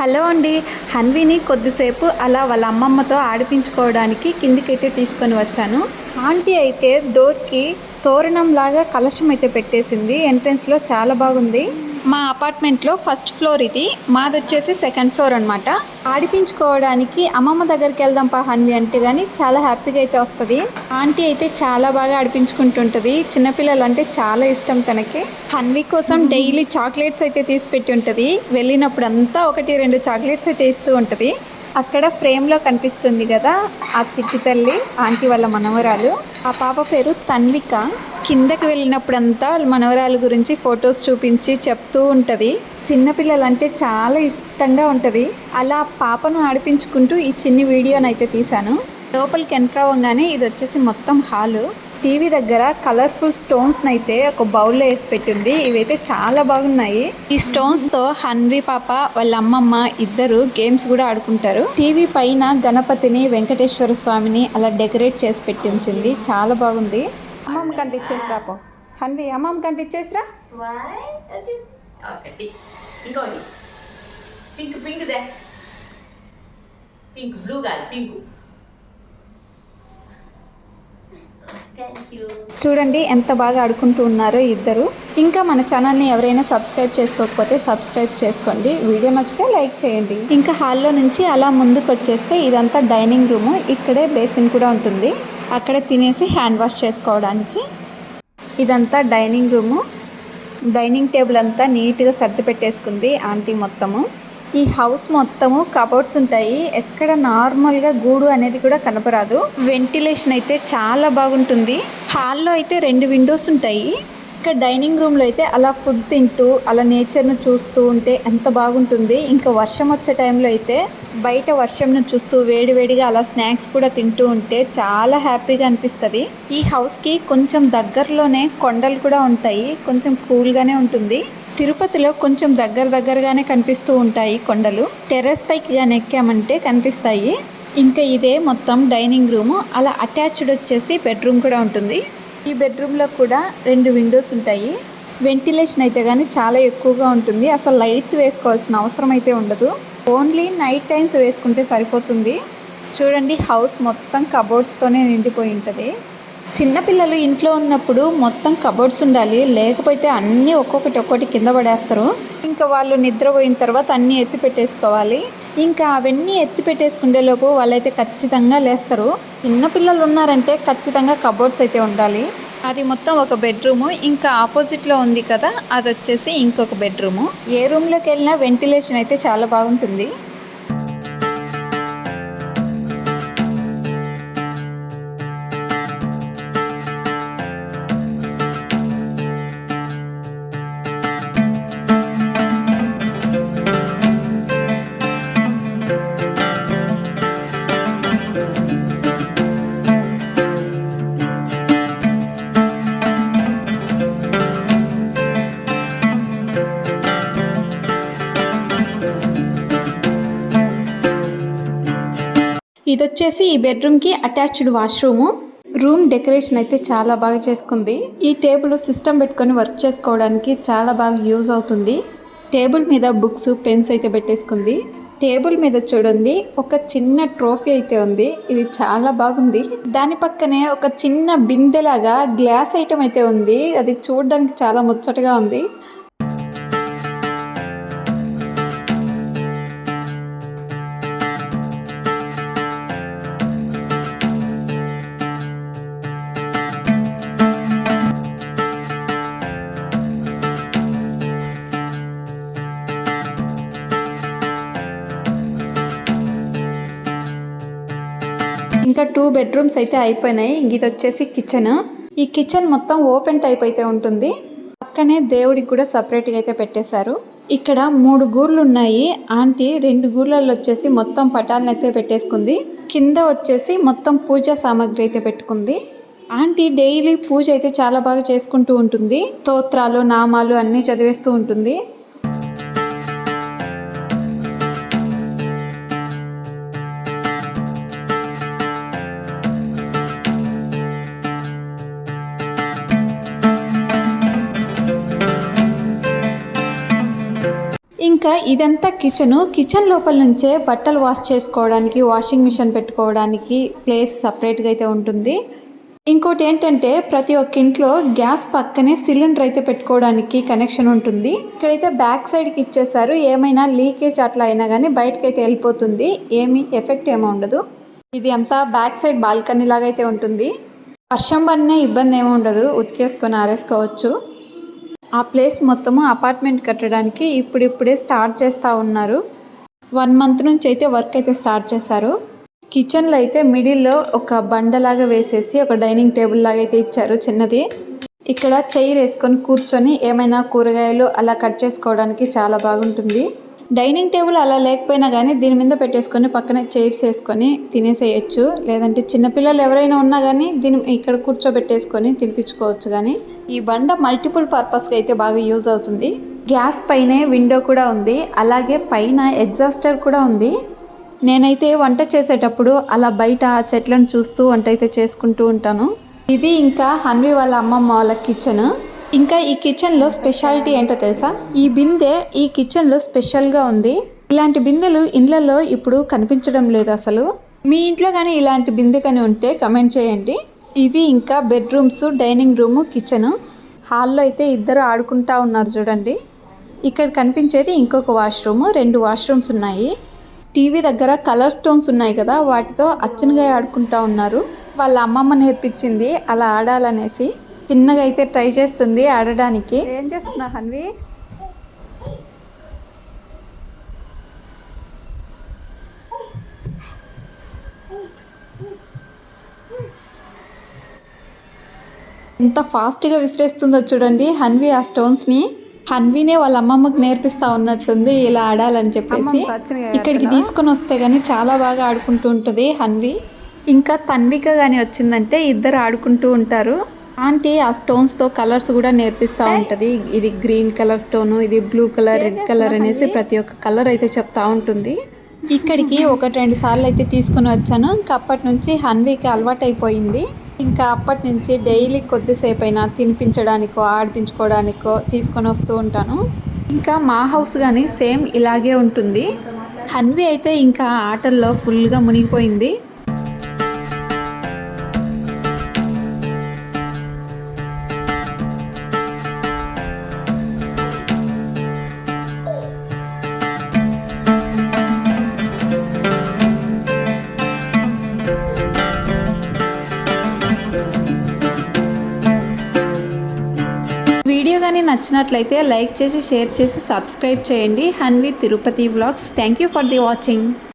Hello అండి. హన్వీని కొద్దిసేపు అలా వాళ్ళ అమ్మమ్మతో ఆడిపించుకోవడానికి కిందికైతే తీసుకొని వచ్చాను. ఆంటీ అయితే డోర్కి తోరణంలాగా కలశం అయితే పెట్టేసింది. ఎంట్రన్స్లో చాలా బాగుంది. మా అపార్ట్మెంట్లో ఫస్ట్ ఫ్లోర్ ఇది, మాది వచ్చేసి సెకండ్ ఫ్లోర్ అనమాట. ఆడిపించుకోవడానికి అమ్మమ్మ దగ్గరికి వెళ్దాం పా హన్వి అంటే కానీ చాలా హ్యాపీగా అయితే వస్తుంది. ఆంటీ అయితే చాలా బాగా ఆడిపించుకుంటుంటుంది. చిన్నపిల్లలు అంటే చాలా ఇష్టం తనకి. హన్వి కోసం డైలీ చాక్లెట్స్ అయితే తీసి పెట్టి ఉంటుంది. వెళ్ళినప్పుడు అంతా 1-2 చాక్లెట్స్ అయితే ఇస్తూ ఉంటుంది. అక్కడ ఫ్రేమ్లో కనిపిస్తుంది కదా ఆ చిట్టి తల్లి, ఆంటీ వాళ్ళ మనవరాలు. ఆ పాప పేరు తన్విక. కిందకి వెళ్ళినప్పుడంతా మనవరాలు గురించి ఫొటోస్ చూపించి చెప్తూ ఉంటుంది. చిన్నపిల్లలంటే చాలా ఇష్టంగా ఉంటుంది. అలా పాపను ఆడిపించుకుంటూ ఈ చిన్ని వీడియోనైతే తీశాను. లోపలికి ఎంటర్ అవ్వగానే ఇది వచ్చేసి మొత్తం హాలు. టీవీ దగ్గర కలర్ఫుల్ స్టోన్స్ అయితే ఒక బౌల్లో వేసి పెట్టింది. ఇవైతే చాలా బాగున్నాయి. ఈ స్టోన్స్ తో హన్వి పాప వాళ్ళ అమ్మమ్మ ఇద్దరు గేమ్స్ కూడా ఆడుకుంటారు. టీవీ పైన గణపతిని, వెంకటేశ్వర స్వామిని అలా డెకరేట్ చేసి పెట్టించింది. చాలా బాగుంది. అమ్మమ్మ కంటే ఇచ్చేసిరా పో హన్వి, అమ్మమ్మ కంటే ఇచ్చేసిరా. చూడండి ఎంత బాగా ఆడుకుంటూ ఉన్నారో ఇద్దరు. ఇంకా మన ఛానల్ని ఎవరైనా సబ్స్క్రైబ్ చేసుకోకపోతే సబ్స్క్రైబ్ చేసుకోండి. వీడియో నచ్చితే లైక్ చేయండి. ఇంకా హాల్లో నుంచి అలా ముందుకు వచ్చేస్తే ఇదంతా డైనింగ్ రూము. ఇక్కడే బేసిన్ కూడా ఉంటుంది. అక్కడ తినేసి హ్యాండ్ వాష్ చేసుకోవడానికి. ఇదంతా డైనింగ్ రూము. డైనింగ్ టేబుల్ అంతా నీట్గా సర్ది పెట్టేసుకుంది ఆంటీ మొత్తము. ఈ హౌస్ మొత్తము కబోర్డ్స్ ఉంటాయి. ఎక్కడ నార్మల్గా గూడు అనేది కూడా కనపరాదు. వెంటిలేషన్ అయితే చాలా బాగుంటుంది. హాల్లో అయితే 2 విండోస్ ఉంటాయి. ఇంకా డైనింగ్ రూమ్లో అయితే అలా ఫుడ్ తింటూ అలా నేచర్ను చూస్తూ ఉంటే ఎంత బాగుంటుంది. ఇంకా వర్షం వచ్చే టైంలో అయితే బయట వర్షంను చూస్తూ వేడివేడిగా అలా స్నాక్స్ కూడా తింటూ ఉంటే చాలా హ్యాపీగా అనిపిస్తుంది. ఈ హౌస్కి కొంచెం దగ్గరలోనే కొండలు కూడా ఉంటాయి. కొంచెం కూల్గానే ఉంటుంది. తిరుపతిలో కొంచెం దగ్గరగానే కనిపిస్తూ ఉంటాయి కొండలు. టెర్రస్ పైకి కానీ ఎక్కామంటే కనిపిస్తాయి. ఇంకా ఇదే మొత్తం డైనింగ్ రూము. అలా అటాచ్డ్ వచ్చేసి బెడ్రూమ్ కూడా ఉంటుంది. ఈ బెడ్రూమ్లో కూడా 2 విండోస్ ఉంటాయి. వెంటిలేషన్ అయితే కానీ చాలా ఎక్కువగా ఉంటుంది. అసలు లైట్స్ వేసుకోవాల్సిన అవసరం అయితే ఉండదు. ఓన్లీ నైట్ టైమ్స్ వేసుకుంటే సరిపోతుంది. చూడండి హౌస్ మొత్తం కబోర్డ్స్తోనే నిండిపోయి ఉంటుంది. చిన్నపిల్లలు ఇంట్లో ఉన్నప్పుడు మొత్తం కబోర్డ్స్ ఉండాలి. లేకపోతే అన్నీ ఒక్కొక్కటి కింద పడేస్తారు. ఇంకా వాళ్ళు నిద్రపోయిన తర్వాత అన్నీ ఎత్తి పెట్టేసుకోవాలి. ఇంకా అవన్నీ ఎత్తి పెట్టేసుకునేలోపు వాళ్ళైతే ఖచ్చితంగా లేస్తారు. చిన్నపిల్లలు ఉన్నారంటే ఖచ్చితంగా కబోర్డ్స్ అయితే ఉండాలి. అది మొత్తం ఒక బెడ్రూము. ఇంకా ఆపోజిట్లో ఉంది కదా అది వచ్చేసి ఇంకొక బెడ్రూము. ఏ రూమ్లోకి వెళ్ళినా వెంటిలేషన్ అయితే చాలా బాగుంటుంది. ఇది వచ్చేసి ఈ బెడ్రూమ్కి అటాచ్డ్ వాష్రూము. రూమ్ డెకరేషన్ అయితే చాలా బాగా చేసుకుంది. ఈ టేబుల్ సిస్టమ్ పెట్టుకొని వర్క్ చేసుకోవడానికి చాలా బాగా యూజ్ అవుతుంది. టేబుల్ మీద బుక్స్, పెన్స్ అయితే పెట్టేసుకుంది. టేబుల్ మీద చూడండి ఒక చిన్న ట్రోఫీ అయితే ఉంది. ఇది చాలా బాగుంది. దాని పక్కనే ఒక చిన్న బిందెలాగా గ్లాస్ ఐటమ్ అయితే ఉంది. అది చూడడానికి చాలా ముచ్చటగా ఉంది. ఇంకా 2 బెడ్రూమ్స్ అయితే అయిపోయినాయి. ఇది వచ్చేసి కిచెన్. ఈ కిచెన్ మొత్తం ఓపెన్ టైప్ అయితే ఉంటుంది. పక్కనే దేవుడికి కూడా సపరేట్గా అయితే పెట్టేశారు. ఇక్కడ 3 గూర్లు ఉన్నాయి. ఆంటీ 2 గూర్లలో వచ్చేసి మొత్తం పటాలను అయితే పెట్టేసుకుంది. కింద వచ్చేసి మొత్తం పూజా సామాగ్రి అయితే పెట్టుకుంది. ఆంటీ డైలీ పూజ అయితే చాలా బాగా చేసుకుంటూ ఉంటుంది. స్తోత్రాలు, నామాలు అన్నీ చదివేస్తూ ఉంటుంది. ఇంకా ఇదంతా కిచెన్ లోపల నుంచే బట్టలు వాష్ చేసుకోవడానికి, వాషింగ్ మిషన్ పెట్టుకోవడానికి ప్లేస్ సపరేట్గా అయితే ఉంటుంది. ఇంకోటి ఏంటంటే ప్రతి ఒక్క ఇంట్లో గ్యాస్ పక్కనే సిలిండర్ అయితే పెట్టుకోవడానికి కనెక్షన్ ఉంటుంది. ఇక్కడైతే బ్యాక్ సైడ్కి ఇచ్చేసారు. ఏమైనా లీకేజ్ అట్లా అయినా కానీ బయటకు అయితే వెళ్ళిపోతుంది, ఏమి ఎఫెక్ట్ ఏమీ ఉండదు. ఇది అంతా బ్యాక్ సైడ్ బాల్కనీ లాగా అయితే ఉంటుంది. వర్షం పడినా ఇబ్బంది ఏమి ఉండదు, ఉతికేసుకొని ఆరేసుకోవచ్చు. ఆ ప్లేస్ మొత్తము అపార్ట్మెంట్ కట్టడానికి ఇప్పుడిప్పుడే స్టార్ట్ చేస్తూ ఉన్నారు. 1 మంత్ నుంచి అయితే వర్క్ అయితే స్టార్ట్ చేశారు. కిచెన్లో అయితే మిడిల్లో ఒక బండలాగా వేసేసి ఒక డైనింగ్ టేబుల్ లాగా అయితే ఇచ్చారు చిన్నది. ఇక్కడ చైర్ వేసుకొని కూర్చొని ఏమైనా కూరగాయలు అలా కట్ చేసుకోవడానికి చాలా బాగుంటుంది. డైనింగ్ టేబుల్ అలా లేకపోయినా కానీ దీని మీద పెట్టేసుకొని పక్కన చైర్స్ వేసుకొని తినేసేయచ్చు. లేదంటే చిన్నపిల్లలు ఎవరైనా ఉన్నా కానీ ఇక్కడ కూర్చోబెట్టేసుకొని తినిపించుకోవచ్చు. కానీ ఈ బండ మల్టిపుల్ పర్పస్కి అయితే బాగా యూజ్ అవుతుంది. గ్యాస్ పైనే విండో కూడా ఉంది, అలాగే పైన ఎగ్జాస్టర్ కూడా ఉంది. నేనైతే వంట చేసేటప్పుడు అలా బయట ఆ చెట్లను చూస్తూ వంట అయితే చేసుకుంటూ ఉంటాను. ఇది ఇంకా హన్వి వాళ్ళ అమ్మమ్మ వాళ్ళ కిచెన్. ఇంకా ఈ కిచెన్లో స్పెషాలిటీ ఏంటో తెలుసా? ఈ బిందె ఈ కిచెన్లో స్పెషల్గా ఉంది. ఇలాంటి బిందెలు ఇండ్లలో ఇప్పుడు కనిపించడం లేదు అసలు. మీ ఇంట్లో కానీ ఇలాంటి బిందె కానీ ఉంటే కమెంట్ చేయండి. ఇవి ఇంకా బెడ్రూమ్స్, డైనింగ్ రూము, కిచెను. హాల్లో అయితే ఇద్దరు ఆడుకుంటా ఉన్నారు చూడండి. ఇక్కడ కనిపించేది ఇంకొక వాష్రూమ్, 2 వాష్రూమ్స్ ఉన్నాయి. టీవీ దగ్గర కలర్ స్టోన్స్ ఉన్నాయి కదా, వాటితో అచ్చనగా ఆడుకుంటా ఉన్నారు. వాళ్ళ అమ్మమ్మ నేర్పించింది అలా ఆడాలనేసి. చిన్నగా అయితే ట్రై చేస్తుంది ఆడడానికి. ఏం చేస్తున్నా హన్వి? ఎంత ఫాస్ట్గా విసిరేస్తుందో చూడండి హన్వి ఆ స్టోన్స్ని. హన్వినే వాళ్ళ అమ్మమ్మకి నేర్పిస్తూ ఉన్నట్లుంది ఇలా ఆడాలని చెప్పేసి. ఇక్కడికి తీసుకొని వస్తే కానీ చాలా బాగా ఆడుకుంటూ ఉంటుంది హన్వి. ఇంకా తన్విక కానీ వచ్చిందంటే ఇద్దరు ఆడుకుంటూ ఉంటారు. ఆంటీ ఆ స్టోన్స్తో కలర్స్ కూడా నేర్పిస్తూ ఉంటుంది. ఇది గ్రీన్ కలర్ స్టోను, ఇది బ్లూ కలర్, రెడ్ కలర్ అనేసి ప్రతి ఒక్క కలర్ అయితే చెప్తా ఉంటుంది. ఇక్కడికి 1-2 సార్లు అయితే తీసుకుని వచ్చాను. ఇంకా అప్పటి నుంచి హన్వికి అలవాటు అయిపోయింది. ఇంకా అప్పటి నుంచి డైలీ కొద్దిసేపు అయినా తినిపించడానికో ఆడిపించుకోవడానికో తీసుకొని వస్తూ ఉంటాను. ఇంకా మా హౌస్ కానీ సేమ్ ఇలాగే ఉంటుంది. హన్వి అయితే ఇంకా ఆటల్లో ఫుల్గా మునిగిపోయింది. వీడియో కానీ నచ్చినట్లయితే లైక్ చేసి, షేర్ చేసి, సబ్స్క్రైబ్ చేయండి. Hanvi Tirupati vlogs. Thank you for the watching.